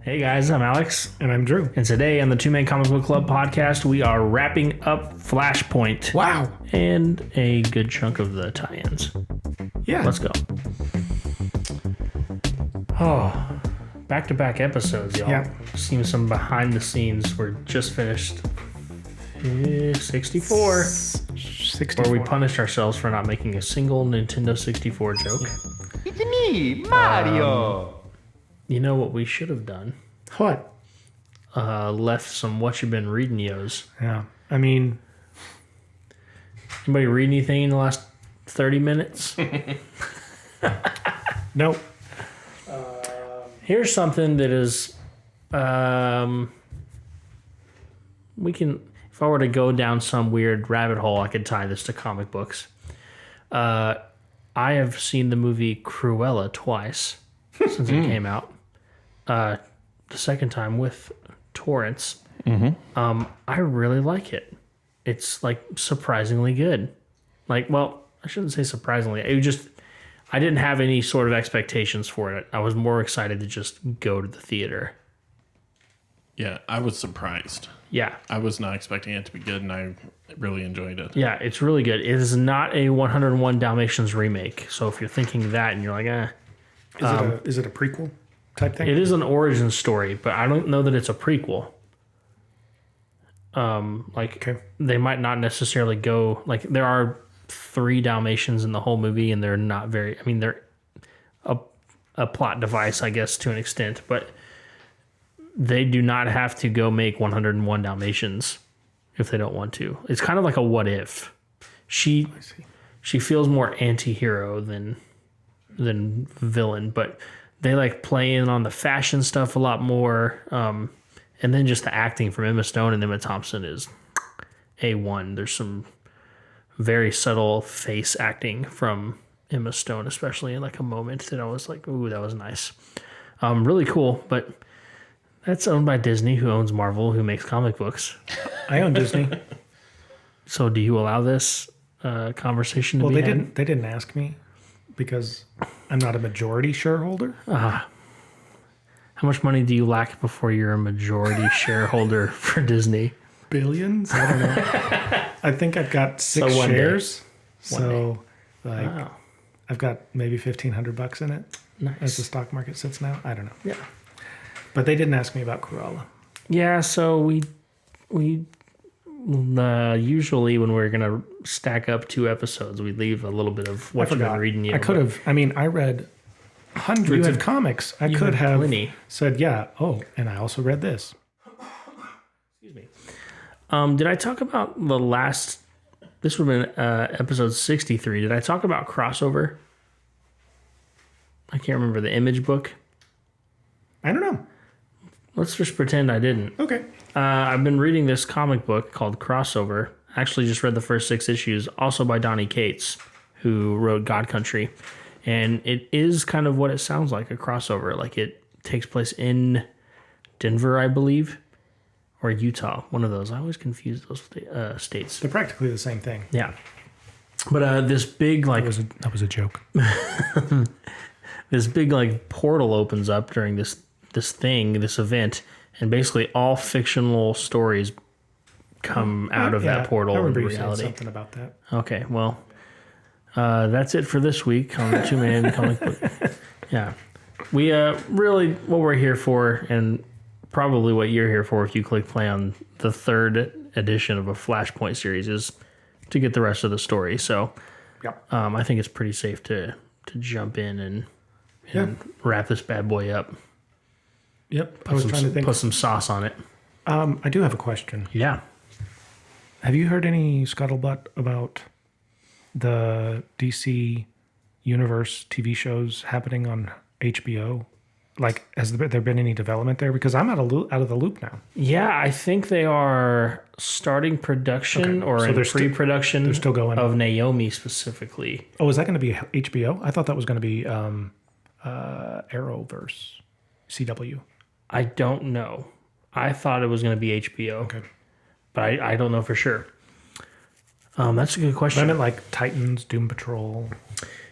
Hey guys, I'm Alex. And I'm Drew. And today on the Two Man Comic Book Club podcast, we are wrapping up Flashpoint. Wow. And a good chunk of the tie-ins. Yeah. Let's go. Oh, back-to-back episodes, y'all. Yeah. Seen some behind the scenes. We're just finished 64. 64. Where we punished ourselves for not making a single Nintendo 64 joke. It's me, Mario. You know what we should have done? What? Left some what you been reading yos. Yeah. I mean, Anybody read anything in the last 30 minutes? nope. Here's something that is, we can, if I were to go down some weird rabbit hole, I could tie this to comic books. I have seen the movie Cruella twice since it came out. The second time with Torrance. I really like it. It's like surprisingly good. Like, well, I shouldn't say surprisingly. It just, I didn't have any sort of expectations for it. I was more excited to just go to the theater. Yeah, I was surprised. Yeah. I was not expecting it to be good, and I really enjoyed it. Yeah, it's really good. It is not a 101 Dalmatians remake. So if you're thinking that and you're like, Is it a prequel type thing? it is an origin story, but I don't know that it's a prequel. Okay. They might not necessarily go, like, there are 3 Dalmatians in the whole movie, and they're not very, I mean, they're a plot device, I guess, to an extent, but they do not have to go make 101 Dalmatians if they don't want to. It's kind of like a what if. She feels more anti-hero than villain, but they like play in on the fashion stuff a lot more. And then just the acting from Emma Stone and Emma Thompson is A1. There's some very subtle face acting from Emma Stone, especially in like a moment that I was like, ooh, that was nice. Really cool, but that's owned by Disney, who owns Marvel, who makes comic books. I own Disney. So do you allow this conversation to be had? They didn't ask me because I'm not a majority shareholder. How much money do you lack before you're a majority shareholder for Disney? Billions? I don't know. I think I've got 6 one day. shares. One So, like, Wow. I've got maybe $1,500 in it Nice. as the stock market sits now. I don't know. Yeah. But they didn't ask me about Cruella. Yeah, so we usually when we're going to stack up 2 episodes, we leave a little bit of what I you've been forgot. reading. I could have. I mean, I read hundreds of comics. I could have plenty. said, yeah. Oh, and I also read this. Excuse me. Did I talk about the last... This would have been episode 63. Did I talk about Crossover? I can't remember the Image book. I don't know. Let's just pretend I didn't. Okay. I've been reading this comic book called Crossover. Actually, just read the first 6 issues, also by Donny Cates, who wrote God Country. And it is kind of what it sounds like, a crossover. Like, it takes place in Denver, I believe, or Utah, one of those. I always confuse those states. They're practically the same thing. Yeah. But this big, like... That was a joke. This big, like, portal opens up during this event, and basically all fictional stories come out of that portal I in remember you saying reality. something about that. Okay, well, that's it for this week on the Two Man Comic Book. Yeah. We really, what we're here for, and probably what you're here for if you click play on the 3rd edition of a Flashpoint series, is to get the rest of the story. So Yep. I think it's pretty safe to jump in and wrap this bad boy up. Yep. I was trying to think. Put some sauce on it. I do have a question. Yeah. Have you heard any scuttlebutt about the DC Universe TV shows happening on HBO? Like, has there been any development there? Because I'm out of the loop now. Yeah, I think they are starting production or So in they're pre-production they're still going. of Naomi specifically. Oh, is that going to be HBO? I thought that was going to be Arrowverse, CW. I don't know. I thought it was going to be HBO. Okay. But I don't know for sure. That's a good But I question. meant like Titans, Doom Patrol.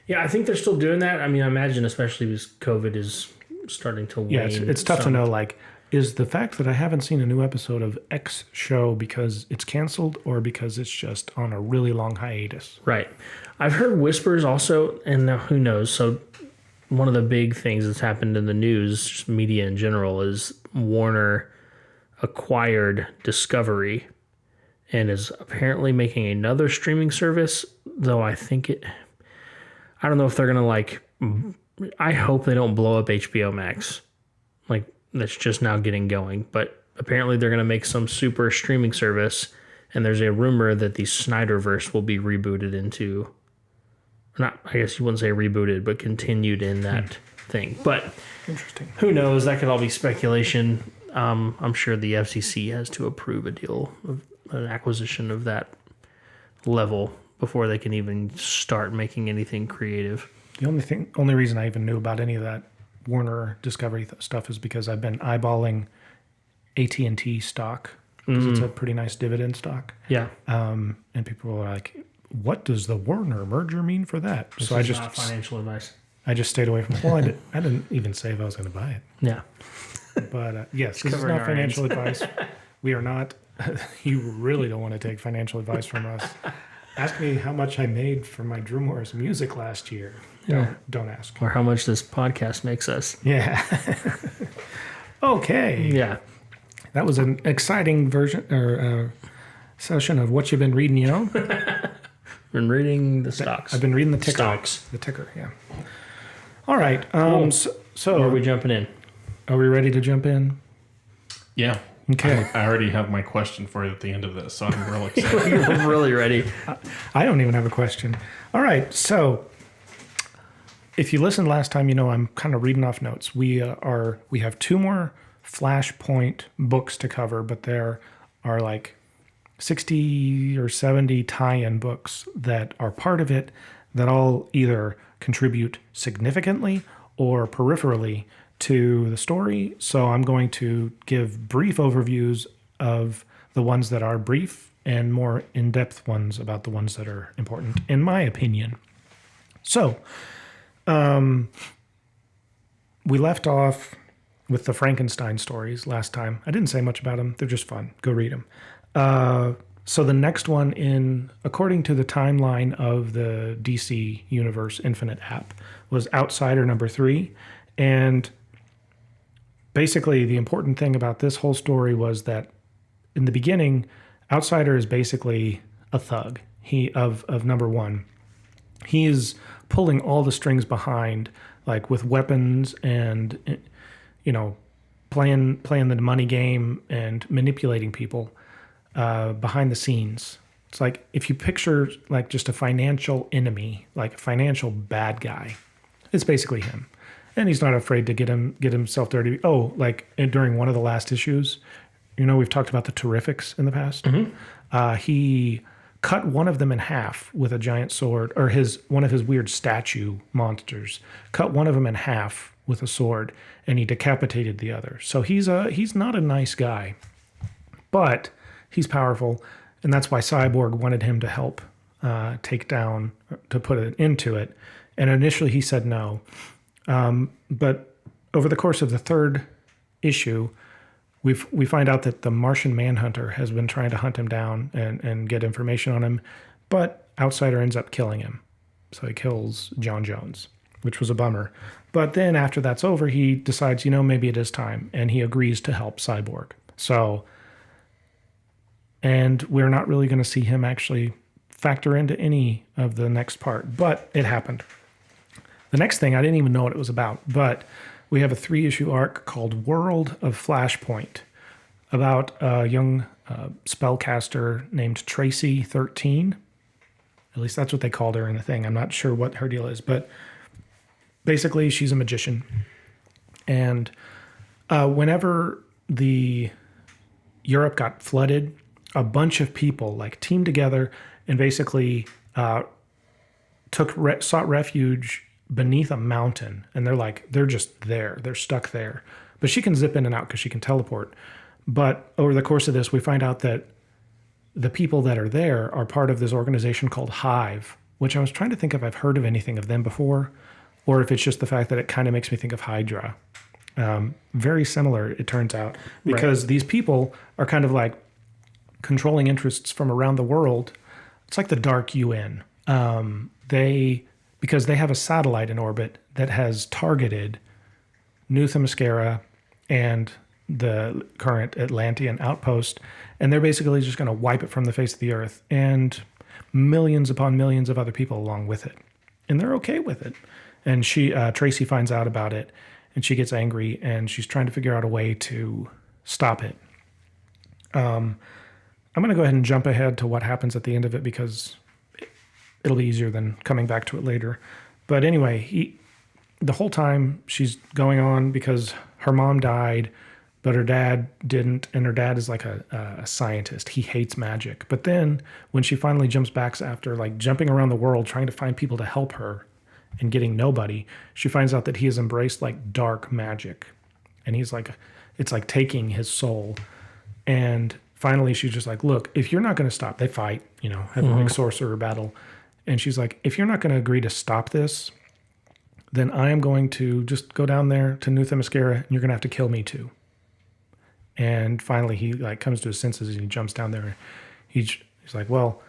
Yeah, I think they're still doing that. I mean, I imagine especially because COVID is starting to wane. Yeah, it's tough to know, like, is the fact that I haven't seen a new episode of X show because it's canceled or because it's just on a really long hiatus? Right. I've heard whispers also, and now who knows. So one of the big things that's happened in the news, just media in general, is Warner acquired Discovery and is apparently making another streaming service, though I don't know if they're going to I hope they don't blow up HBO Max. Like, that's just now getting going. But apparently they're going to make some super streaming service, and there's a rumor that the Snyderverse will be rebooted into, not, I guess you wouldn't say rebooted, but continued in that thing. But Interesting. who knows? That could all be speculation. I'm sure the FCC has to approve a deal of an acquisition of that level before they can even start making anything creative. The only reason I even knew about any of that Warner Discovery stuff is because I've been eyeballing AT&T stock because it's a pretty nice dividend stock. Yeah. And people were like, "What does the Warner merger mean for that?" So I just not financial advice. I just stayed away from it. Well, I didn't even say if I was going to buy it. Yeah. But yes, this is covering not our financial advice. We are not. You really don't want to take financial advice from us. Ask me how much I made from my Drew Morris music last year. Don't ask. Or how much this podcast makes us. Yeah. Okay. Yeah. That was an exciting version or session of what you've been reading. You know, Been reading the stocks. I've been reading the ticker. Stocks. The ticker. Yeah. All right. So Or are we jumping in? are we ready to jump in? Yeah. Okay. I already have my question for you at the end of this, so I'm real excited. We're really ready. I don't even have a question. All right. So if you listened last time, you know I'm kind of reading off notes. We have 2 more Flashpoint books to cover, but there are like 60 or 70 tie-in books that are part of it that all either contribute significantly or peripherally to the story. So I'm going to give brief overviews of the ones that are brief and more in-depth ones about the ones that are important, in my opinion. So we left off with the Frankenstein stories last time. I didn't say much about them. They're just fun. Go read them. So the next one according to the timeline of the DC Universe Infinite app, was Outsider number 3. And basically the important thing about this whole story was that in the beginning, Outsider is basically a thug. Of number 1. He is pulling all the strings behind, like with weapons and, you know, playing the money game and manipulating people behind the scenes. It's like if you picture like just a financial enemy, like a financial bad guy, it's basically him. And he's not afraid to get himself dirty. Oh, like during one of the last issues, you know, we've talked about the Terrifics in the past. Mm-hmm. He cut one of them in half with a giant sword, or one of his weird statue monsters, cut one of them in half with a sword, and he decapitated the other. So he's not a nice guy, but he's powerful, and that's why Cyborg wanted him to help to put it into it. And initially he said no. But over the course of the 3rd issue, we find out that the Martian Manhunter has been trying to hunt him down and get information on him, but Outsider ends up killing him. So he kills John Jones, which was a bummer. But then after that's over, he decides, you know, maybe it is time, and he agrees to help Cyborg. And we're not really going to see him actually factor into any of the next part, but it happened. The next thing, I didn't even know what it was about, but we have a 3-issue arc called World of Flashpoint about a young spellcaster named Tracy 13. At least that's what they called her in the thing. I'm not sure what her deal is, but basically she's a magician. And whenever the Europe got flooded, a bunch of people like teamed together and basically sought refuge beneath a mountain, and they're just there. They're stuck there. But she can zip in and out because she can teleport. But over the course of this, we find out that the people that are there are part of this organization called Hive, which I was trying to think if I've heard of anything of them before, or if it's just the fact that it kind of makes me think of Hydra. Very similar, it turns out, because these people are kind of like controlling interests from around the world. It's like the dark UN. Because they have a satellite in orbit that has targeted New Themyscira and the current Atlantean outpost, and they're basically just going to wipe it from the face of the earth, and millions upon millions of other people along with it. And they're okay with it. And Tracy finds out about it, and she gets angry, and she's trying to figure out a way to stop it. I'm going to go ahead and jump ahead to what happens at the end of it because it'll be easier than coming back to it later. But anyway, the whole time she's going on because her mom died, but her dad didn't, and her dad is like a scientist. He hates magic. But then when she finally jumps back after like jumping around the world trying to find people to help her and getting nobody, she finds out that he has embraced like dark magic. And he's like, it's like taking his soul. And finally she's just like, look, if you're not going to stop, they fight, have a big sorcerer battle. And she's like, if you're not going to agree to stop this, then I am going to just go down there to New Themyscira and you're going to have to kill me too. And finally he like comes to his senses and he jumps down there. He's like, well,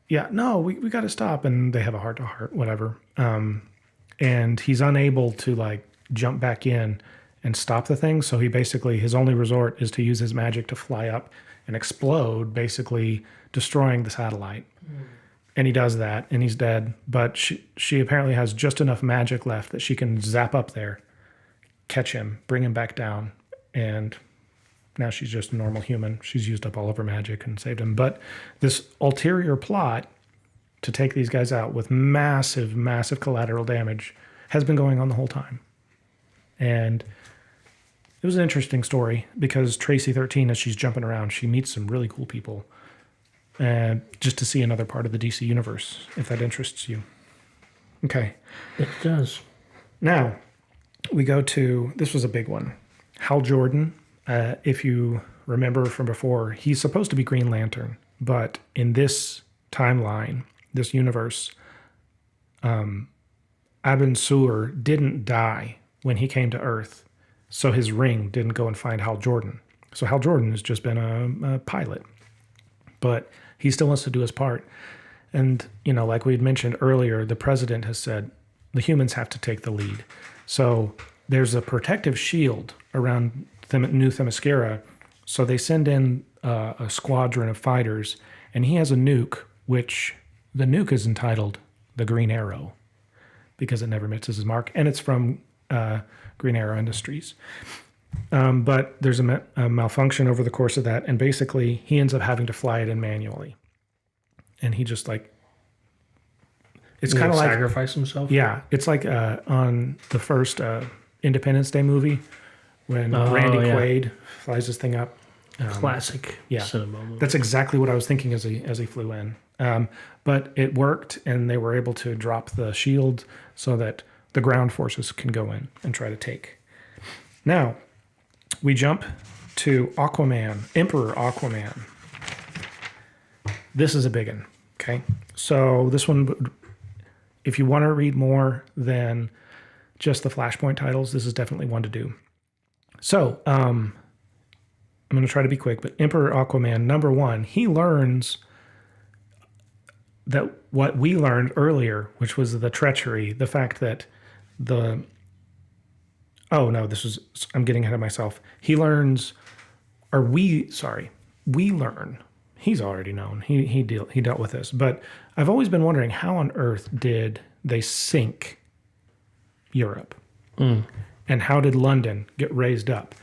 yeah, no, we got to stop. And they have a heart to heart, whatever. And he's unable to like jump back in and stop the thing. So he basically, his only resort is to use his magic to fly up and explode, basically destroying the satellite. And he does that and he's dead. But she apparently has just enough magic left that she can zap up there, catch him, bring him back down. And now she's just a normal human. She's used up all of her magic and saved him. But this ulterior plot to take these guys out with massive, massive collateral damage has been going on the whole time. And it was an interesting story because Tracy 13, as she's jumping around, she meets some really cool people. Just to see another part of the DC universe, if that interests you. Okay. It does. Now, we go to, this was a big one. Hal Jordan, if you remember from before, he's supposed to be Green Lantern. But in this timeline, this universe, Abin Sur didn't die when he came to Earth. So his ring didn't go and find Hal Jordan. So Hal Jordan has just been a pilot. But he still wants to do his part. And, like we had mentioned earlier, the president has said the humans have to take the lead. So there's a protective shield around New Themyscira. So they send in a squadron of fighters, and he has a nuke, which the nuke is entitled the Green Arrow because it never misses his mark. And it's from Green Arrow Industries. But there's a malfunction over the course of that, and basically he ends up having to fly it in manually. And he just like, it's kind of like sacrifice himself. Yeah, it's like on the first Independence Day movie when Randy Quaid flies this thing up. Classic cinema movie. That's exactly what I was thinking as he flew in. But it worked, and they were able to drop the shield so that the ground forces can go in and try to take. Now, we jump to Aquaman, Emperor Aquaman. This is a big one, okay? So this one, if you want to read more than just the Flashpoint titles, this is definitely one to do. So, I'm going to try to be quick, but Emperor Aquaman, number one, he learns that what we learned earlier, which was the treachery, the fact that I'm getting ahead of myself. We learn. He's already known. He dealt with this. But I've always been wondering how on earth did they sink Europe? And how did London get raised up?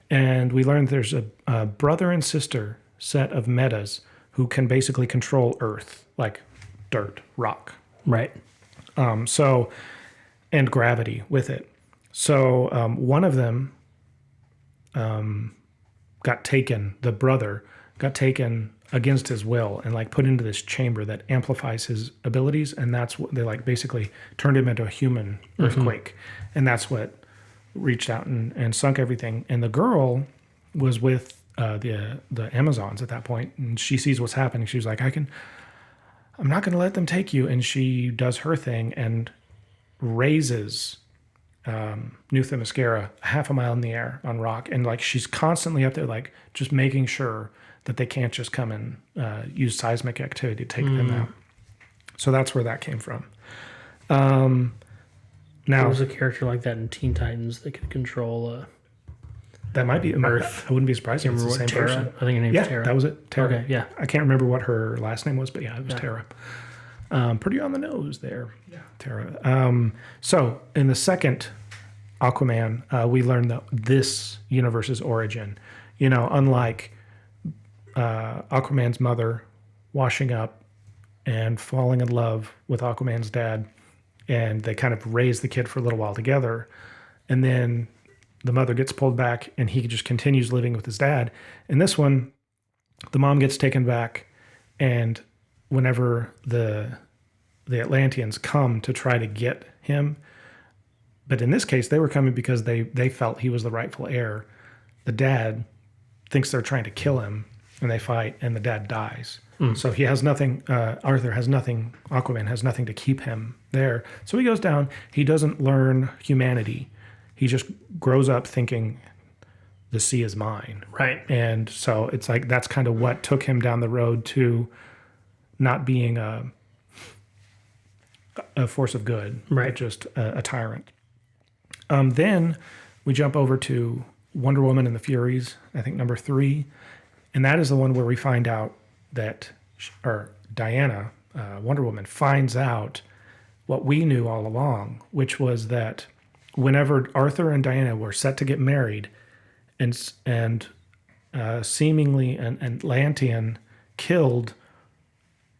And we learned there's a brother and sister set of metas who can basically control Earth, like dirt, rock. Right. And gravity with it. So one of them got taken, the brother got taken against his will and like put into this chamber that amplifies his abilities. And that's what they like basically turned him into a human earthquake. And that's what reached out and sunk everything. And the girl was with the Amazons at that point, and she sees what's happening. She's like, I'm not going to let them take you. And she does her thing and raises New Themyscira, half a mile in the air on rock, and like she's constantly up there, like just making sure that they can't just come and use seismic activity to take them out. So that's where that came from. Now There was a character like that in Teen Titans that could control. that might be Earth. I wouldn't be surprised if it's the same Tara? person. I think her name's Yeah, Tara. that was it. Tara. Okay, yeah. I can't remember what her last name was, but yeah, it was Tara. Pretty on the nose there, Tara. So in the second Aquaman, we learned that this universe's origin. You know, unlike Aquaman's mother washing up and falling in love with Aquaman's dad, and they kind of raise the kid for a little while together, and then the mother gets pulled back and he just continues living with his dad. In this one, the mom gets taken back, and whenever the Atlanteans come to try to get him, but in this case, they were coming because they felt he was the rightful heir. The dad thinks they're trying to kill him, and they fight, and the dad dies. So he has nothing, Arthur has nothing, Aquaman has nothing to keep him there. So he goes down, he doesn't learn humanity. He just grows up thinking the sea is mine. Right. And so it's like that's kind of what took him down the road to not being a force of good, Right. but just a tyrant. Then we jump over to Wonder Woman and the Furies, I think number 3. And that is the one where we find out that, or Diana, Wonder Woman, finds out what we knew all along, which was that whenever Arthur and Diana were set to get married, and seemingly an Atlantean killed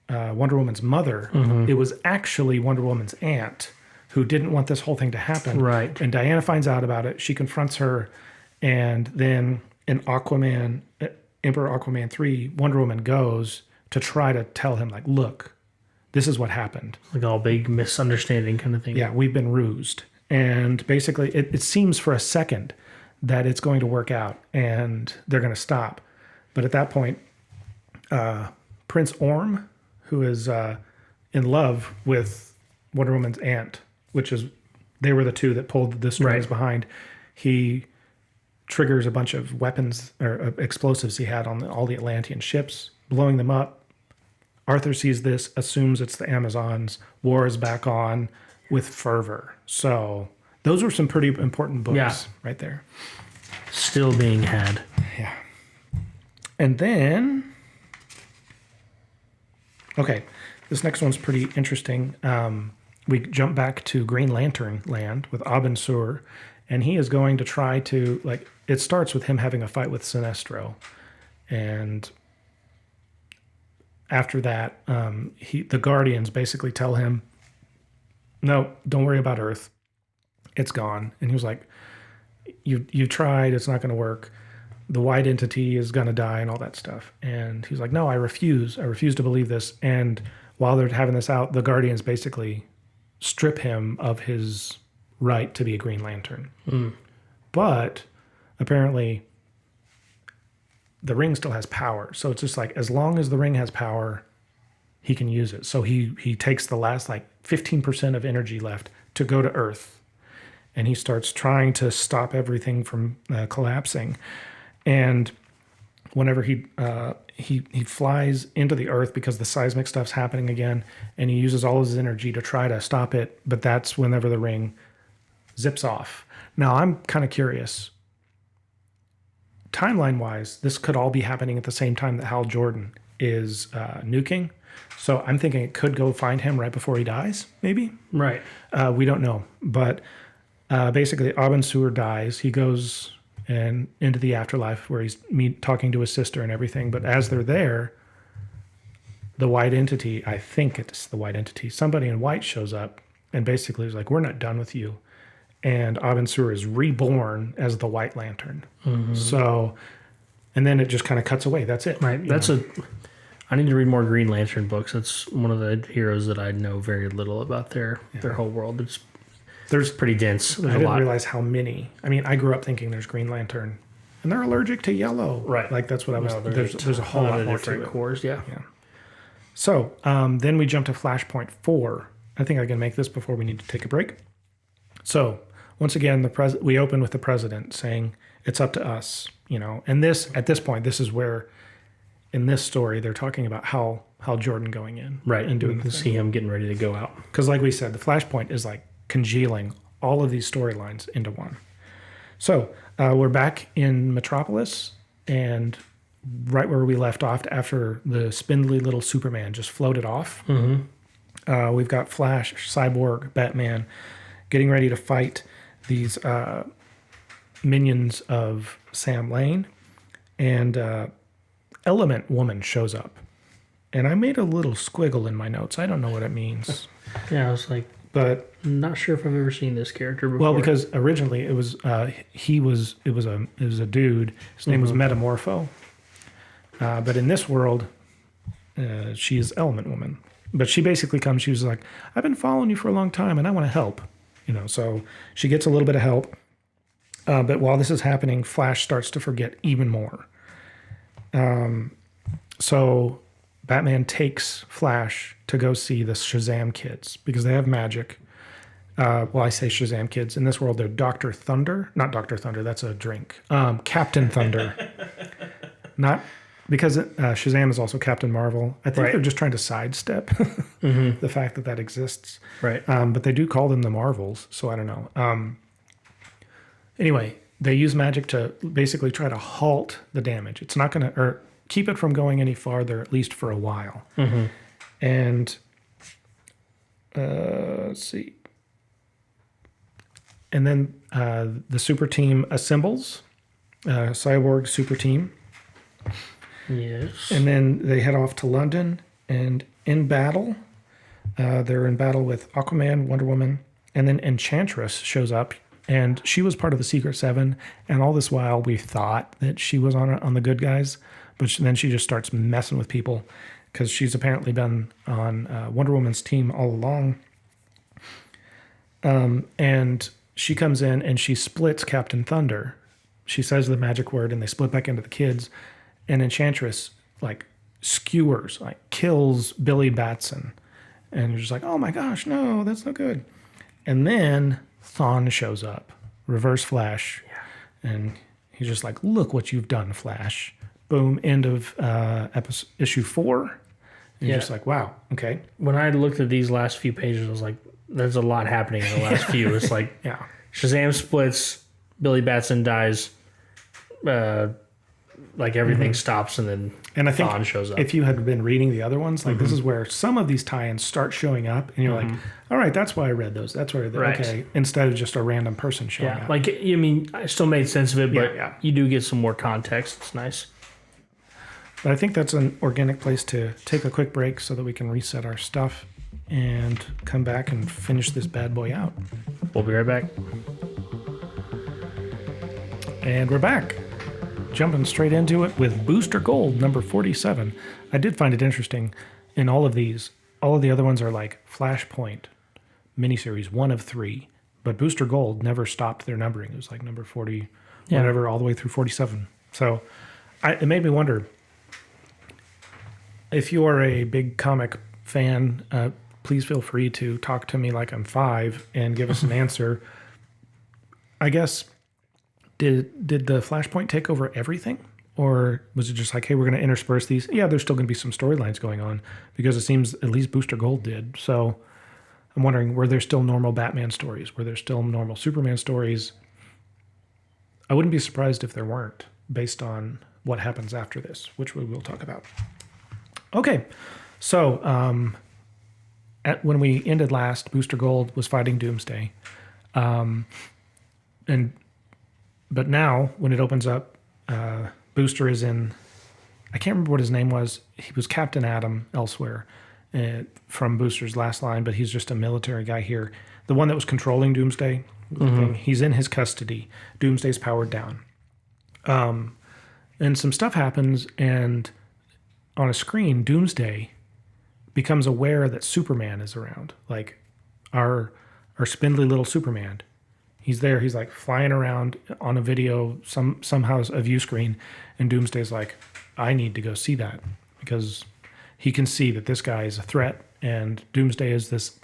Wonder Woman's mother, it was actually Wonder Woman's aunt who didn't want this whole thing to happen. Right. And Diana finds out about it. She confronts her, and then in Aquaman, Emperor Aquaman 3, Wonder Woman goes to try to tell him, like, look, this is what happened. Like all big misunderstanding kind of thing. Yeah, we've been rused. And basically, it seems for a second that it's going to work out and they're going to stop. But at that point, Prince Orm, who is in love with Wonder Woman's aunt, which is, they were the two that pulled the strings Right. behind, he triggers a bunch of weapons or explosives he had on all the Atlantean ships, blowing them up. Arthur sees this, assumes it's the Amazons. War is back on with fervor. So those were some pretty important books Yeah. right there. Still being had. Yeah. And then, okay, this next one's pretty interesting. We jump back to Green Lantern land with Abin Sur, and he is going to try to, like, it starts with him having a fight with Sinestro. And after that, the Guardians basically tell him, no, don't worry about Earth. It's gone. And he was like, you tried, it's not going to work. The white entity is going to die and all that stuff. And he's like, no, I refuse. I refuse to believe this. And while they're having this out, the Guardians basically strip him of his right to be a Green Lantern. But apparently the ring still has power. So it's just like, as long as the ring has power, he can use it. So he takes the last like 15% of energy left to go to Earth. And he starts trying to stop everything from collapsing. And whenever he flies into the Earth because the seismic stuff's happening again, and he uses all his energy to try to stop it, but that's whenever the ring zips off. Now, I'm kind of curious. Timeline-wise, this could all be happening at the same time that Hal Jordan is nuking. So I'm thinking it could go find him right before he dies, maybe? Right. We don't know. But basically, Abin Sur dies. He goes into the afterlife where he's talking to his sister and everything. But as they're there, the white entity, I think it's the white entity, somebody in white shows up and basically is like, we're not done with you. And Abin Sur is reborn as the White Lantern. So, and then it just kind of cuts away. That's it. Right. I need to read more Green Lantern books. That's one of the heroes that I know very little about their whole world. There's pretty dense. There's I a didn't lot. realize how many. I mean, I grew up thinking there's Green Lantern, and they're allergic to yellow. Right. Like that's what I was. No, There's a whole ton lot of more different to it. cores. Yeah. So then we jump to Flashpoint 4. I think I can make this before we need to take a break. So once again, we open with the president saying it's up to us, And at this point, this is where, in this story, they're talking about how Jordan going in, Right, and doing we can the see him getting ready to go out. because, like we said, the Flashpoint is like congealing all of these storylines into one. So we're back in Metropolis, and right where we left off after the spindly little Superman just floated off. We've got Flash, Cyborg, Batman getting ready to fight these minions of Sam Lane, and Element Woman shows up. And I made a little squiggle in my notes. I don't know what it means. Yeah, I was like, But I'm not sure if I've ever seen this character before. well, because originally it was it was a dude. His name was Metamorpho. But in this world, she is Element Woman. But she basically comes. She was like, "I've been following you for a long time, and I want to help." So she gets a little bit of help. But while this is happening, Flash starts to forget even more. So Batman takes Flash to go see the Shazam kids because they have magic. Well, I say Shazam kids. In this world, they're Dr. Thunder. Not Dr. Thunder, that's a drink. Captain Thunder. Not because Shazam is also Captain Marvel. I think they're just trying to sidestep the fact that exists. Right. But they do call them the Marvels, so I don't know. Anyway, they use magic to basically try to halt the damage. It's not going to, or keep it from going any farther, at least for a while. And let's see. And then the super team assembles, Cyborg super team. Yes. And then they head off to London, and in battle, they're in battle with Aquaman, Wonder Woman, and then Enchantress shows up, and she was part of the Secret Seven. And all this while, we thought that she was on the good guys, but then she just starts messing with people because she's apparently been on Wonder Woman's team all along. And she comes in and she splits Captain Thunder. She says the magic word, and they split back into the kids. And Enchantress skewers, kills Billy Batson. And you're just like, oh my gosh, no, that's not good. And then Thawne shows up, Reverse Flash. Yeah. And he's just like, look what you've done, Flash. Boom, end of issue 4. And you're just like, wow, okay. When I looked at these last few pages, I was like, there's a lot happening in the last few. It's like, Shazam splits, Billy Batson dies, everything stops, and then and I think Thawne shows up. If you had been reading the other ones, this is where some of these tie-ins start showing up, and you're like, all right, that's why I read those. That's why I read that. Right. Okay, instead of just a random person showing up. I still made sense of it, but Yeah. you do get some more context. It's nice. But I think that's an organic place to take a quick break so that we can reset our stuff and come back and finish this bad boy out. We'll be right back. And we're back. Jumping straight into it with Booster Gold, number 47. I did find it interesting in all of these. All of the other ones are like Flashpoint miniseries, 1 of 3. But Booster Gold never stopped their numbering. It was like number 40, whatever, all the way through 47. So it made me wonder, if you are a big comic fan, please feel free to talk to me like I'm 5 and give us an answer. I guess, did the Flashpoint take over everything? Or was it just like, hey, we're going to intersperse these? Yeah, there's still going to be some storylines going on, because it seems at least Booster Gold did. So I'm wondering, were there still normal Batman stories? Were there still normal Superman stories? I wouldn't be surprised if there weren't, based on what happens after this, which we will talk about. Okay, so when we ended last, Booster Gold was fighting Doomsday. But now, when it opens up, Booster is in, I can't remember what his name was. He was Captain Atom elsewhere from Booster's last line, but he's just a military guy here. The one that was controlling Doomsday, he's in his custody. Doomsday's powered down. And some stuff happens, and on a screen, Doomsday becomes aware that Superman is around. Like our spindly little Superman. He's there. He's like flying around on a video, somehow a view screen, and Doomsday's like, I need to go see that, because he can see that this guy is a threat, and Doomsday is this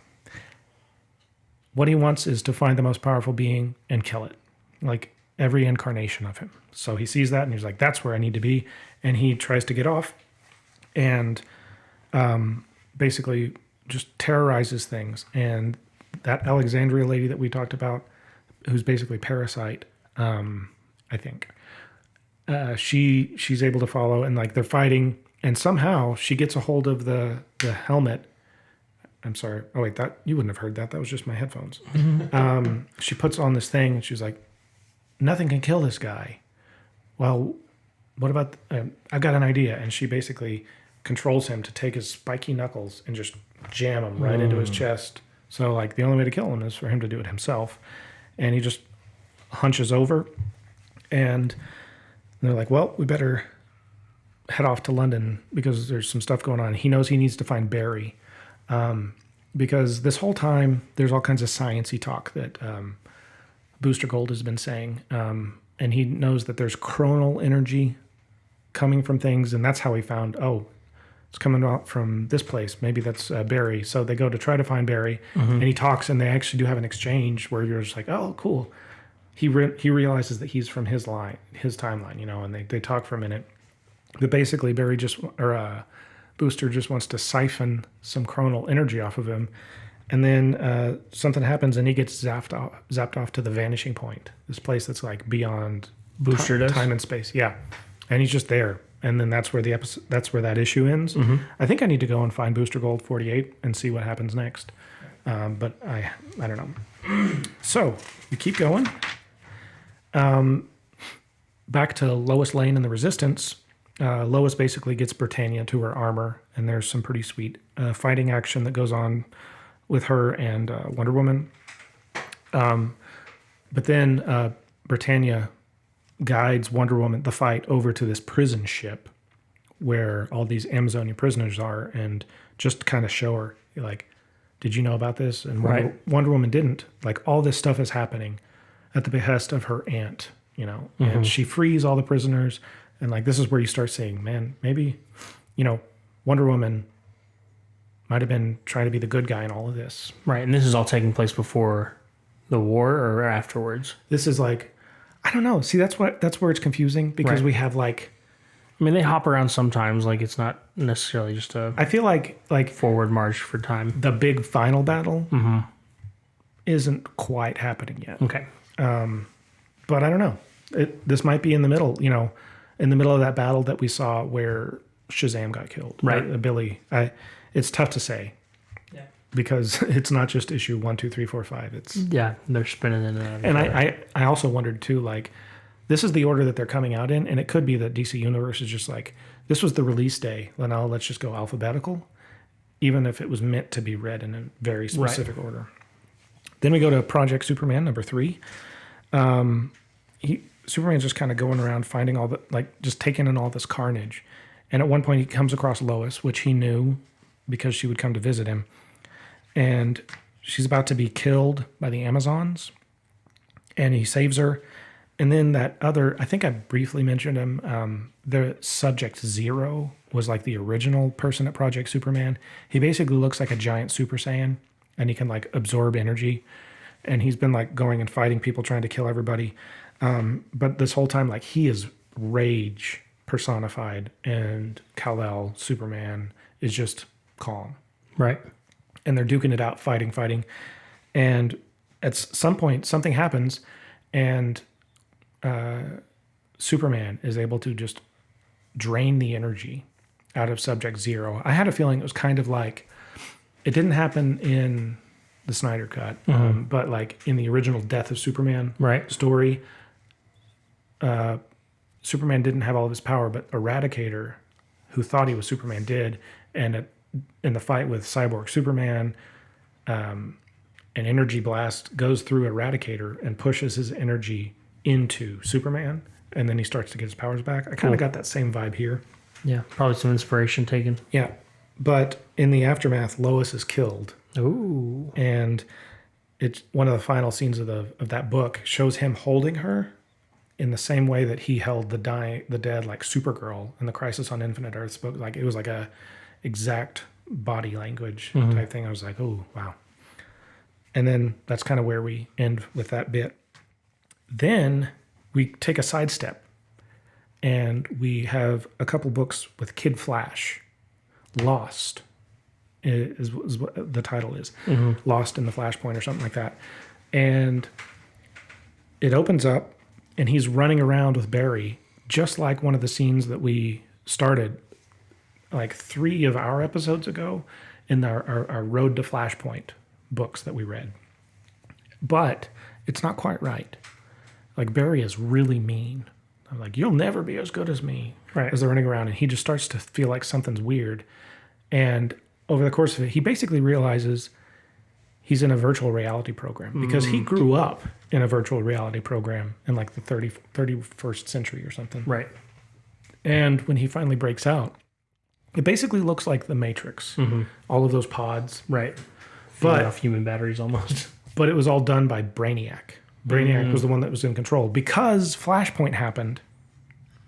what he wants is to find the most powerful being and kill it, like every incarnation of him. So he sees that and he's like, that's where I need to be. And he tries to get off and basically just terrorizes things. And that Alexandria lady that we talked about, who's basically Parasite, I think, she's able to follow, and like they're fighting, and somehow she gets a hold of the helmet. I'm sorry. Oh wait, that you wouldn't have heard that. That was just my headphones. She puts on this thing, and she's like, "Nothing can kill this guy." Well, what about? I've got an idea, and she basically controls him to take his spiky knuckles and just jam him right into his chest. So like the only way to kill him is for him to do it himself, and he just hunches over, and they're like, "Well, we better head off to London because there's some stuff going on." He knows he needs to find Barry. Because this whole time there's all kinds of sciencey talk that Booster Gold has been saying, and he knows that there's chronal energy coming from things, and that's how he found, it's coming out from this place. Maybe that's Barry. So they go to try to find Barry, and he talks, and they actually do have an exchange where you're just like, oh, cool. He realizes that he's from his timeline, and they talk for a minute. But basically, Booster just wants to siphon some chronal energy off of him, and then something happens, and he gets zapped off to the vanishing point, this place that's like beyond Booster does? time and space. Yeah, and he's just there, and then that's where that issue ends. I think I need to go and find Booster Gold 48 and see what happens next, but I don't know. So we keep going. Back to Lois Lane and the Resistance. Lois basically gets Britannia to her armor, and there's some pretty sweet fighting action that goes on with her and Wonder Woman. But then Britannia guides Wonder Woman, the fight, over to this prison ship where all these Amazonian prisoners are, and just kind of show her, like, did you know about this? And Wonder Woman didn't. Like, all this stuff is happening at the behest of her aunt, and she frees all the prisoners. And like, this is where you start saying, man, maybe, Wonder Woman might have been trying to be the good guy in all of this. Right. And this is all taking place before the war or afterwards? This is like, I don't know. See, that's where it's confusing, because we have like, I mean, they hop around sometimes. Like, it's not necessarily just I feel like forward march for time. The big final battle isn't quite happening yet. Okay. But I don't know. This might be in the middle, in the middle of that battle that we saw where Shazam got killed. Right. Billy. It's tough to say. Yeah. Because it's not just issue 1, 2, 3, 4, 5. It's they're spinning in and out. And I also wondered too, like, this is the order that they're coming out in, and it could be that DC Universe is just like, this was the release day. Now let's just go alphabetical, even if it was meant to be read in a very specific order. Then we go to Project Superman number 3. Superman's just kind of going around finding all the, like, just taking in all this carnage. And at one point he comes across Lois, which he knew because she would come to visit him. And she's about to be killed by the Amazons. And he saves her. And then that other, I think I briefly mentioned him, the Subject Zero was like the original person at Project Superman. He basically looks like a giant Super Saiyan, and he can like absorb energy. And he's been like going and fighting people, trying to kill everybody. But this whole time, like, he is rage personified, and Kal-El, Superman, is just calm. Right. And they're duking it out, fighting. And at some point, something happens, and Superman is able to just drain the energy out of Subject Zero. I had a feeling it was kind of like, it didn't happen in the Snyder Cut, but like in the original Death of Superman story, Superman didn't have all of his power, but Eradicator, who thought he was Superman, did. And in the fight with Cyborg Superman, an energy blast goes through Eradicator and pushes his energy into Superman, and then he starts to get his powers back. I kind of got that same vibe here. Yeah, probably some inspiration taken. Yeah, but in the aftermath, Lois is killed. Ooh. And it's one of the final scenes of that book shows him holding her in the same way that he held the dead, like Supergirl in the Crisis on Infinite Earths book. Like, it was like a exact body language type thing. I was like, oh wow. And then that's kind of where we end with that bit. Then we take a sidestep and we have a couple books with Kid Flash. Lost is what the title is. Lost in the Flashpoint or something like that. And it opens up and he's running around with Barry, just like one of the scenes that we started like 3 of our episodes ago in our Road to Flashpoint books that we read. But it's not quite right. Like, Barry is really mean. I'm like, you'll never be as good as me. Right. As they're running around, and he just starts to feel like something's weird. And over the course of it, he basically realizes he's in a virtual reality program because he grew up in a virtual reality program in like the 31st century or something. Right. And when he finally breaks out, it basically looks like the Matrix. All of those pods. Right. But- Feeding off human batteries almost. But it was all done by Brainiac. Brainiac was the one that was in control. Because Flashpoint happened,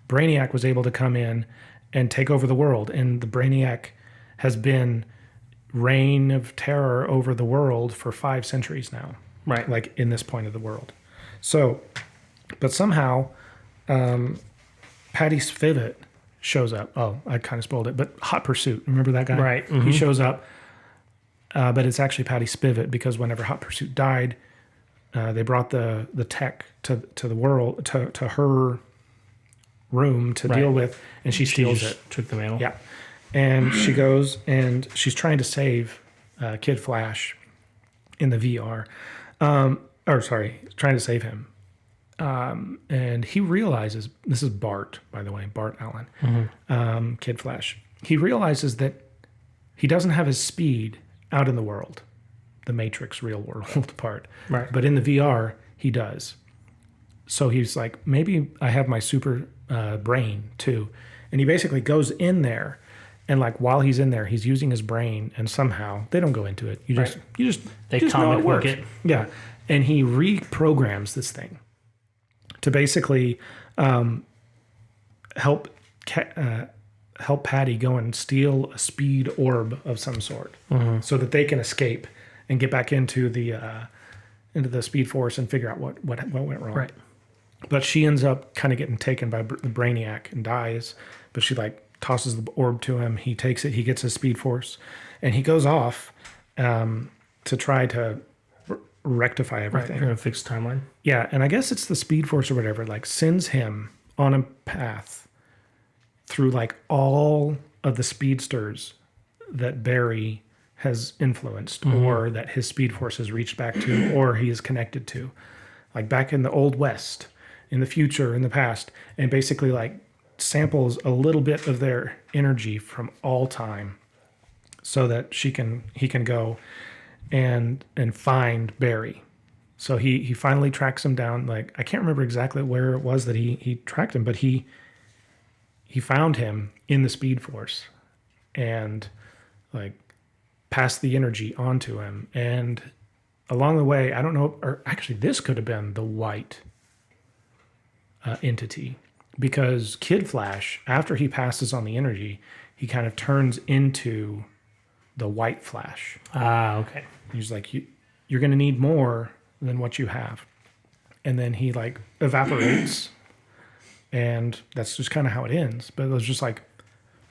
Brainiac was able to come in and take over the world. And the Brainiac has been reign of terror over the world for 5 centuries now. Right. Like, in this point of the world. So, but somehow, Patty Spivot shows up. Oh, I kind of spoiled it. But Hot Pursuit, remember that guy? Right. He shows up. But it's actually Patty Spivot because whenever Hot Pursuit died, they brought the tech to the world to her room to deal with, and she steals just it. Took the mantle. Yeah, and she goes and she's trying to save Kid Flash in the VR, trying to save him. And he realizes, this is Bart, by the way, Bart Allen, Kid Flash. He realizes that he doesn't have his speed out in the world, the Matrix real world part. Right. But in the VR, he does. So he's like, maybe I have my super brain too. And he basically goes in there, and like while he's in there, he's using his brain, and somehow they don't go into it. You just They just know comic book works. it. Yeah. And he reprograms this thing to basically help Patty go and steal a speed orb of some sort, so that they can escape and get back into the Speed Force and figure out what went wrong. Right. But she ends up kind of getting taken by the Brainiac and dies. But she like tosses the orb to him. He takes it. He gets his Speed Force, and he goes off to try to rectify Right. everything. You're gonna fix the timeline. Yeah, and I guess it's the Speed Force or whatever, like sends him on a path through like all of the speedsters that Barry has influenced or that his Speed Force has reached back to or he is connected to. Like back in the Old West, in the future, in the past, and basically like samples a little bit of their energy from all time so that he can go and find Barry. So he finally tracks him down. Like, I can't remember exactly where it was that he tracked him, but he found him in the Speed Force and like passed the energy onto him. And along the way, I don't know, or actually this could have been the white entity, because Kid Flash, after he passes on the energy, he kind of turns into the white Flash. Ah, okay. He's like, you're going to need more than what you have. And then he like evaporates, and that's just kind of how it ends. But it was just like,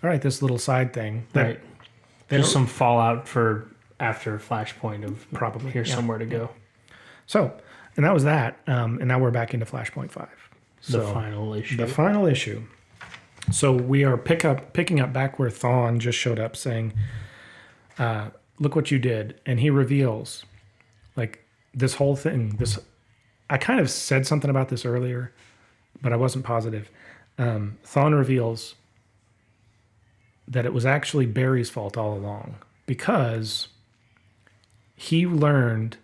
all right, this little side thing. That Right. There's some fallout for after Flashpoint of Probably, here's yeah. somewhere to go. So, and that was that. And now we're back into Flashpoint 5. The final issue. The final issue. So we are picking up back where Thawne just showed up saying, look what you did. And he reveals like this whole thing. I kind of said something about this earlier, but I wasn't positive. Thawne reveals that it was actually Barry's fault all along, because he learned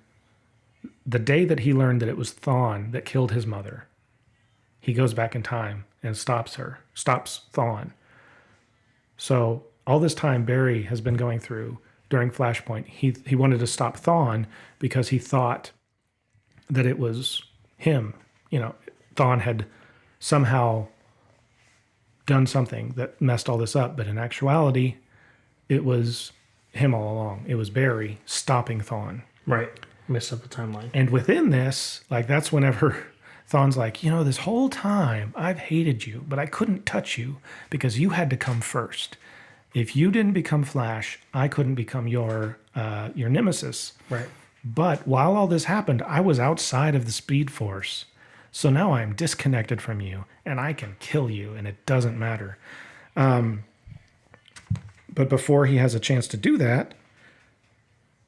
the day that he learned that it was Thawne that killed his mother. He goes back in time and stops Thawne. So all this time Barry has been going through during Flashpoint, he wanted to stop Thawne because he thought that it was him. You know, Thawne had somehow done something that messed all this up, but in actuality, it was him all along. It was Barry stopping Thawne. Right. Mess up the timeline. And within this, like that's whenever Thawne's like, this whole time I've hated you, but I couldn't touch you because you had to come first. If you didn't become Flash, I couldn't become your nemesis. Right. But while all this happened, I was outside of the Speed Force. So now I'm disconnected from you, and I can kill you, and it doesn't matter. But before he has a chance to do that,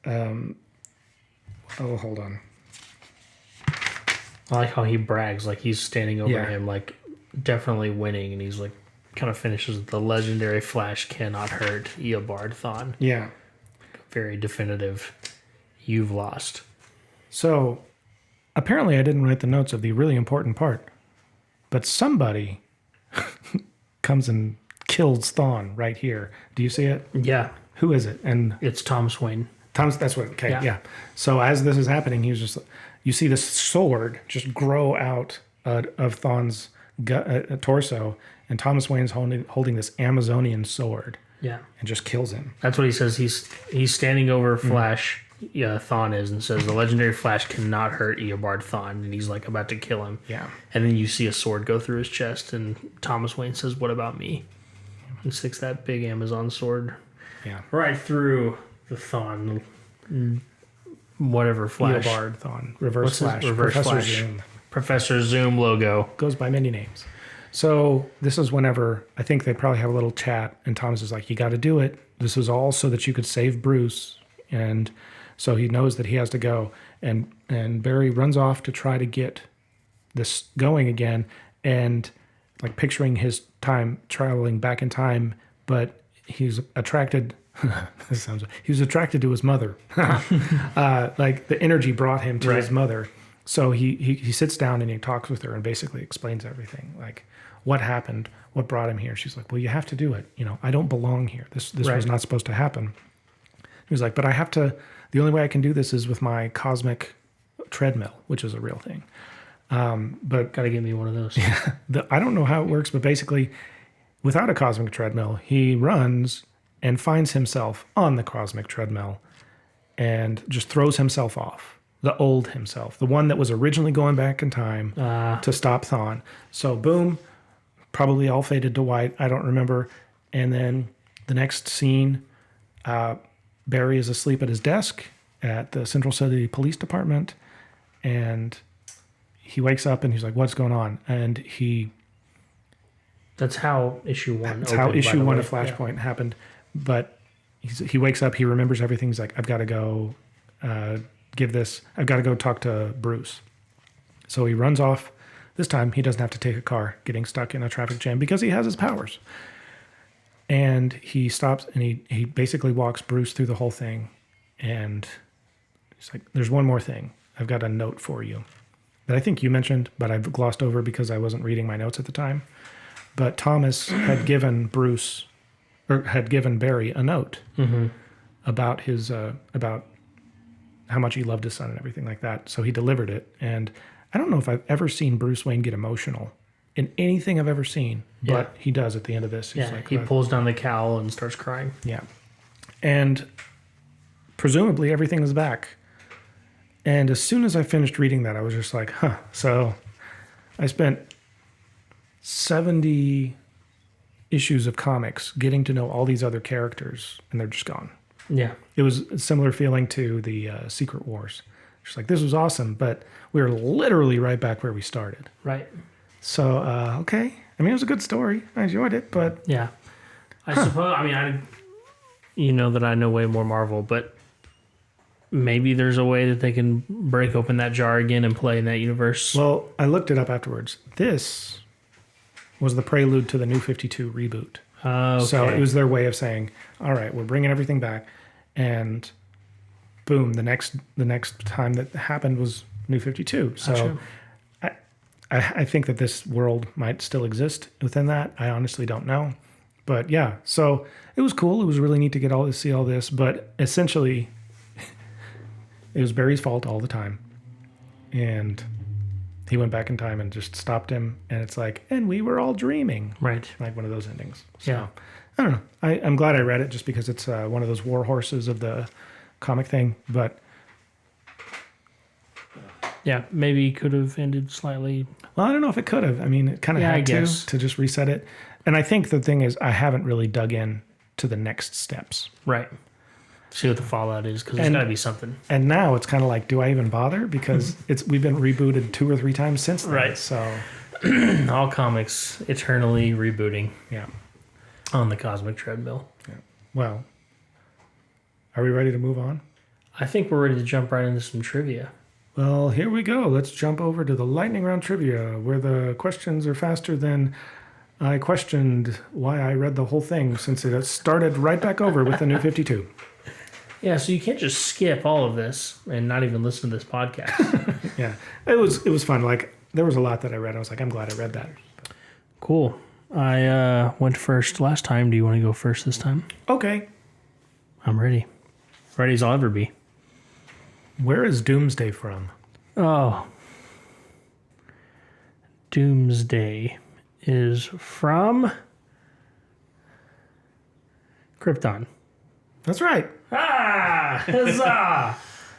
hold on. I like how he brags, like he's standing over Yeah. him, like definitely winning, and he's like, kind of finishes with, the legendary Flash cannot hurt Eobard Thawne. Yeah. Very definitive. You've lost. So apparently I didn't write the notes of the really important part, but somebody comes and kills Thawne right here. Do you see it? Yeah. Who is it? And It's Thomas Wayne. that's what, okay, Yeah. yeah. So as this is happening, he's just, you see this sword just grow out of Thawne's torso, and Thomas Wayne's holding this Amazonian sword Yeah. and just kills him. That's what he says. He's standing over Flash. Yeah, Thawne is, and says the legendary Flash cannot hurt Eobard Thawne, and he's like about to kill him. Yeah. And then you see a sword go through his chest, and Thomas Wayne says, "What about me?" And sticks that big Amazon sword Yeah. right through the Thawne, whatever Flash. Eobard Thawne. Reverse What's his Flash. reverse Professor Flash? Zoom. Professor Zoom logo. Goes by many names. So this is whenever I think they probably have a little chat, and Thomas is like, "You got to do it. This was all so that you could save Bruce." And so he knows that he has to go, and Barry runs off to try to get this going again, and like picturing his time traveling back in time, but he's attracted. He was attracted to his mother. Like the energy brought him to his mother. So he sits down and he talks with her and basically explains everything, like what happened, what brought him here. She's like, "Well, you have to do it. I don't belong here. This was not supposed to happen." He was like, "But I have to. The only way I can do this is with my cosmic treadmill, which is a real thing." But Got to get me one of those. I don't know how it works, but basically, without a cosmic treadmill, he runs and finds himself on the cosmic treadmill and just throws himself off. The old himself, the one that was originally going back in time to stop Thawne. So boom, probably all faded to white. I don't remember. And then the next scene, Barry is asleep at his desk at the Central City Police Department, and he wakes up and he's like, "What's going on?" And That's how issue 1 that's how opened, by issue the 1 way. of Flashpoint happened. But he wakes up, he remembers everything. He's like, "I've got to go I've got to go talk to Bruce." So he runs off. This time he doesn't have to take a car getting stuck in a traffic jam because he has his powers. And he stops and he basically walks Bruce through the whole thing. And he's like, "There's one more thing. I've got a note for you that I think you mentioned, but I've glossed over because I wasn't reading my notes at the time." But Thomas had given Barry a note about his about how much he loved his son and everything like that. So he delivered it. And I don't know if I've ever seen Bruce Wayne get emotional in anything I've ever seen, but he does at the end of this. He's like, He pulls down the cowl and starts crying. yeah. And presumably everything is back. And as soon as I finished reading that, I was just like, huh. So I spent 70 issues of comics getting to know all these other characters, and they're just gone. Yeah. It was a similar feeling to the Secret Wars. Just like, this was awesome, but we were literally right back where we started. Right. So, okay. I mean, it was a good story. I enjoyed it, but Yeah. I suppose, you know that I know way more Marvel, but maybe there's a way that they can break open that jar again and play in that universe. well, I looked it up afterwards. This was the prelude to the New 52 reboot. Okay. So it was their way of saying, all right, we're bringing everything back. And boom, the next time that happened was New 52. So I think that this world might still exist within that. I honestly don't know. But yeah, so it was cool. It was really neat to see all this. But essentially, it was Barry's fault all the time. And he went back in time and just stopped him. And it's like, and we were all dreaming. Right. Like one of those endings. So, Yeah. I don't know. I'm glad I read it just because it's one of those war horses of the comic thing. But Yeah, maybe could have ended slightly. Well, I don't know if it could have. I mean, it kind of Yeah, I had guess. to just reset it. And I think the thing is, I haven't really dug in to the next steps. Right. See what the fallout is, because there's And- got to be something. And now it's kind of like, do I even bother? Because we've been rebooted 2 or 3 times since then. Right. So, All comics eternally rebooting yeah. on the cosmic treadmill. Well, are we ready to move on? I think we're ready to jump right into some trivia. Well, here we go. Let's jump over to the lightning round trivia, where the questions are faster than I questioned why I read the whole thing, since it started right back over with the new 52. Yeah, so you can't just skip all of this and not even listen to this podcast. Yeah, it was fun. Like, there was a lot that I read. I was like, I'm glad I read that. Cool. I went first last time. Do you want to go first this time? Okay. I'm ready. Ready as I'll ever be. Where is Doomsday from? Oh. Doomsday is from Krypton. That's right. Ah! Huzzah!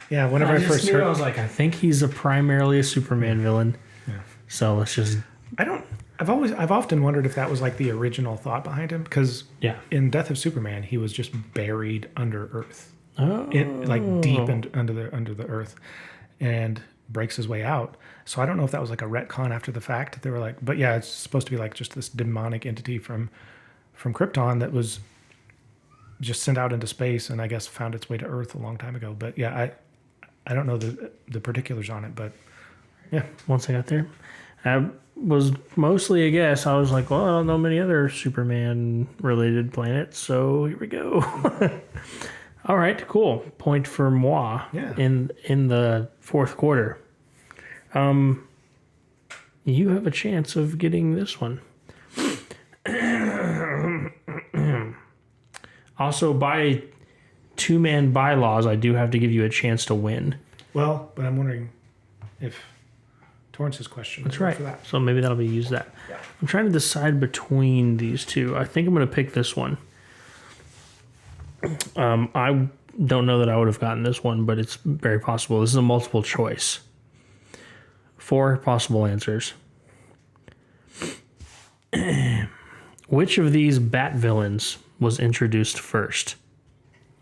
Yeah, whenever I, just first knew, heard... I was like, I think he's primarily a Superman villain. Yeah. So let's just... I've often wondered if that was like the original thought behind him, because Yeah. in Death of Superman, he was just buried under Earth. Oh. Like deep under the earth, and breaks his way out. So I don't know if that was like a retcon after the fact. They were like, but yeah, it's supposed to be like just this demonic entity from Krypton that was just sent out into space, and I guess found its way to Earth a long time ago. But yeah, I don't know the particulars on it, but yeah. Once I got there, I was mostly a guess. I was like, well, I don't know many other Superman related planets, so here we go. All right, cool. Point for moi. Yeah. In the fourth quarter. You have a chance of getting this one. Also, by 2-man bylaws, I do have to give you a chance to win. Well, but I'm wondering if Torrance's question. That's would work right. For that. So maybe that'll be used that. Yeah. I'm trying to decide between these two. I think I'm going to pick this one. I don't know that I would have gotten this one, but it's very possible. This is a multiple choice. 4 possible answers. Which of these Bat villains was introduced first?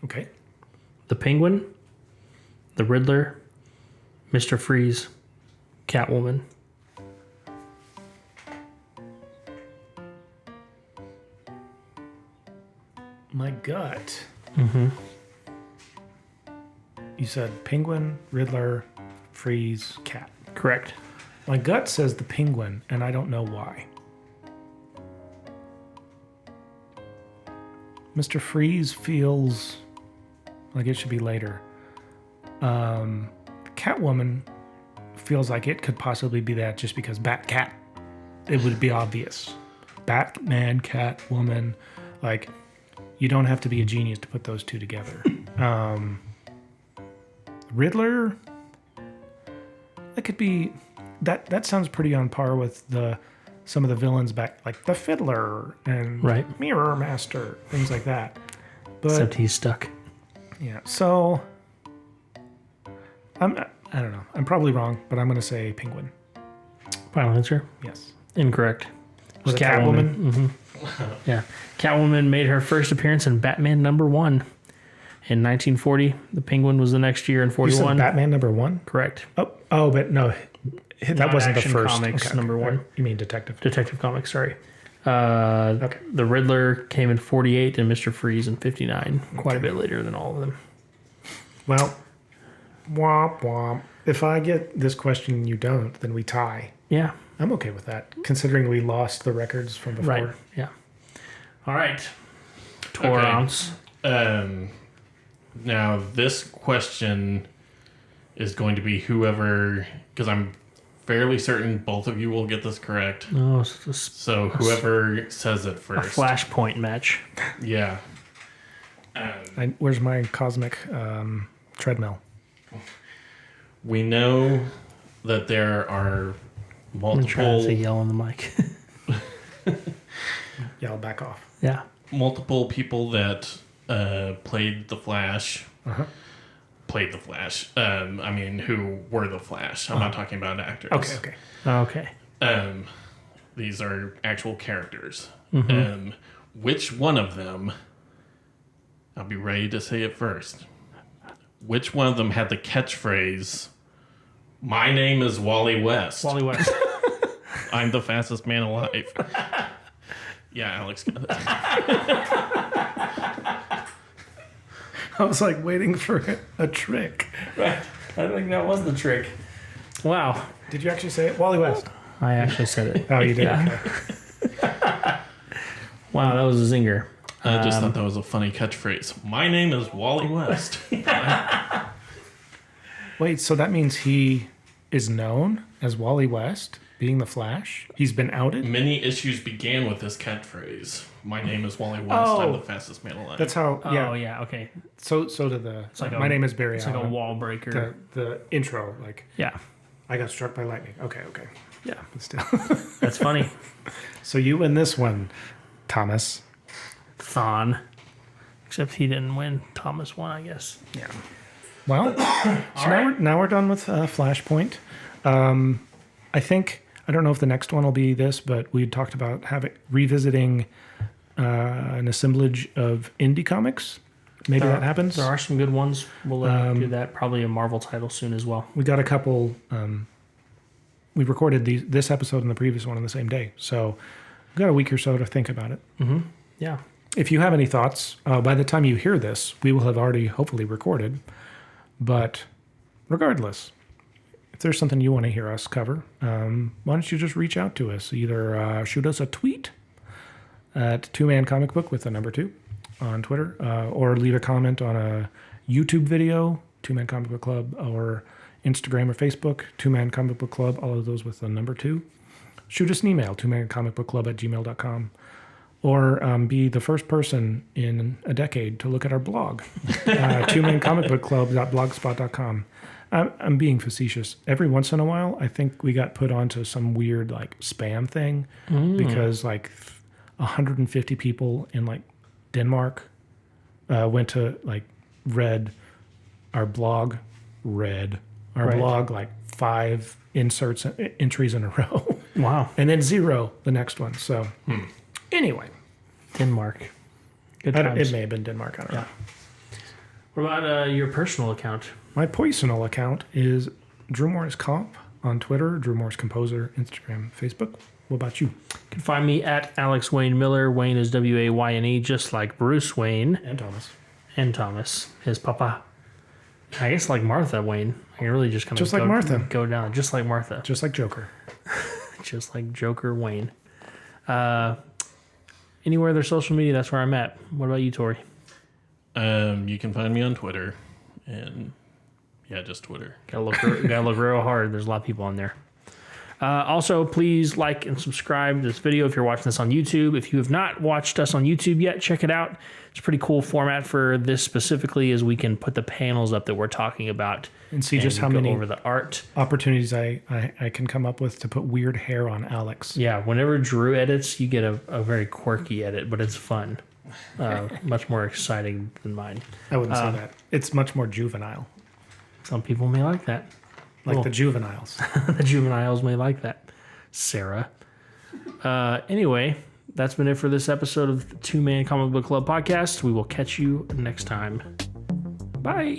Okay. The Penguin, the Riddler, Mr. Freeze, Catwoman. My gut. Mm-hmm. You said Penguin, Riddler, Freeze, Cat. Correct. My gut says the Penguin, and I don't know why. Mr. Freeze feels like it should be later. Catwoman feels like it could possibly be that just because Bat-Cat. It would be obvious. Batman, Catwoman. Like, you don't have to be a genius to put those two together. Riddler, that could be... That sounds pretty on par with some of the villains back, like the Fiddler and Right. Mirror Master, things like that. But Except he's stuck. yeah, so I don't know. I'm probably wrong, but I'm going to say Penguin. Final answer? Yes. Incorrect. It Was it Catwoman? Mm-hmm. Yeah. Catwoman made her first appearance in Batman #1 in 1940. The Penguin was the next year in You said 41. Batman #1? Correct. Oh, but no, that wasn't the Action first. Comics #1. You mean Detective? Detective Comics, sorry. Okay. The Riddler came in 48 and Mr. Freeze in 59. Quite a bit later than all of them. Well, womp womp. If I get this question and you don't, then we tie. Yeah. I'm okay with that, considering we lost the records from before. Right. Yeah. All right. Torrance. Now, this question is going to be whoever, because I'm fairly certain both of you will get this correct. Oh, it's just So whoever says it a first. Flashpoint match. Yeah. Where's my cosmic treadmill? We know that there are I'm trying to multiple yell on the mic. Yeah, I'll back off. Yeah. multiple people that played the Flash. Uh-huh. played the Flash. I mean, who were the Flash. I'm not talking about actors. Okay. Okay. These are actual characters. Mm-hmm. Which one of them, I'll be ready to say it first. Which one of them had the catchphrase, "My name is Wally West. Wally West. I'm the fastest man alive." Yeah, Alex got it. I was like waiting for a trick. Right. I think that was the trick. Wow. Did you actually say it? Wally West. I actually said it. Oh, you did? Yeah. Okay. Wow, that was a zinger. I just thought that was a funny catchphrase. My name is Wally West. Wait, so that means he is known as Wally West, being the Flash? He's been outed? Many issues began with this catchphrase. My name is Wally West. I'm the fastest man alive. That's how, yeah. Oh, yeah, okay. So did the, like my name is Barry It's like a Allen. wall breaker. The intro, like, Yeah. I got struck by lightning. Okay. Yeah. But still. That's funny. So you win this one, Thomas. Thon. Except he didn't win. Thomas won, I guess. Yeah. Well, so now we're done with Flashpoint. I think, I don't know if the next one will be this, but we talked about revisiting an assemblage of indie comics. Maybe that happens. There are some good ones. We'll do that. Probably a Marvel title soon as well. We got a couple. We recorded this episode and the previous one on the same day, so we've got a week or so to think about it. Mm-hmm. Yeah. If you have any thoughts, by the time you hear this, we will have already hopefully recorded. But regardless, if there's something you want to hear us cover, why don't you just reach out to us? Either shoot us a tweet at 2Man Comic Book with the number 2 on Twitter, or leave a comment on a YouTube video, 2Man Comic Book Club, or Instagram or Facebook, 2Man Comic Book Club, all of those with the number 2. Shoot us an email, 2mancomicbookclub@gmail.com. Or be the first person in a decade to look at our blog, 2mancomicbookclub.blogspot.com. I'm being facetious. Every once in a while, I think we got put onto some weird like spam thing because like 150 people in like Denmark went to like read our blog like 5 entries in a row. Wow. And then 0 the next one. So anyway. Denmark. Good times. It may have been Denmark. I don't know. What about your personal account? My personal account is Drew Morris Comp on Twitter, Drew Morris Composer, Instagram, Facebook. What about you? You can find me at Alex Wayne Miller. Wayne is Wayne, just like Bruce Wayne. And Thomas. And Thomas, his papa. I guess like Martha Wayne. I can really just kind of like Martha. Go down, just like Martha. Just like Joker. Just like Joker Wayne. Anywhere there's social media, that's where I'm at. What about you, Tori? You can find me on Twitter, and just Twitter. Gotta look real hard. There's a lot of people on there. Also, please like and subscribe to this video if you're watching this on YouTube. If you have not watched us on YouTube yet, check it out. It's a pretty cool format for this specifically, as we can put the panels up that we're talking about and see just how many over the art opportunities I can come up with to put weird hair on Alex. Yeah, whenever Drew edits, you get a very quirky edit, but it's fun. Much more exciting than mine. I wouldn't say that. It's much more juvenile. Some people may like that. Like the juveniles. The juveniles may like that. Sarah. Anyway, that's been it for this episode of the 2Man Comic Book Club podcast. We will catch you next time. Bye.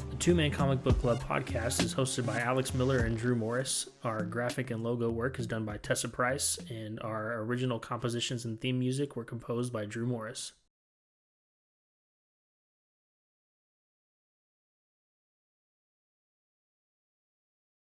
The 2Man Comic Book Club podcast is hosted by Alex Miller and Drew Morris. Our graphic and logo work is done by Tessa Price, and our original compositions and theme music were composed by Drew Morris.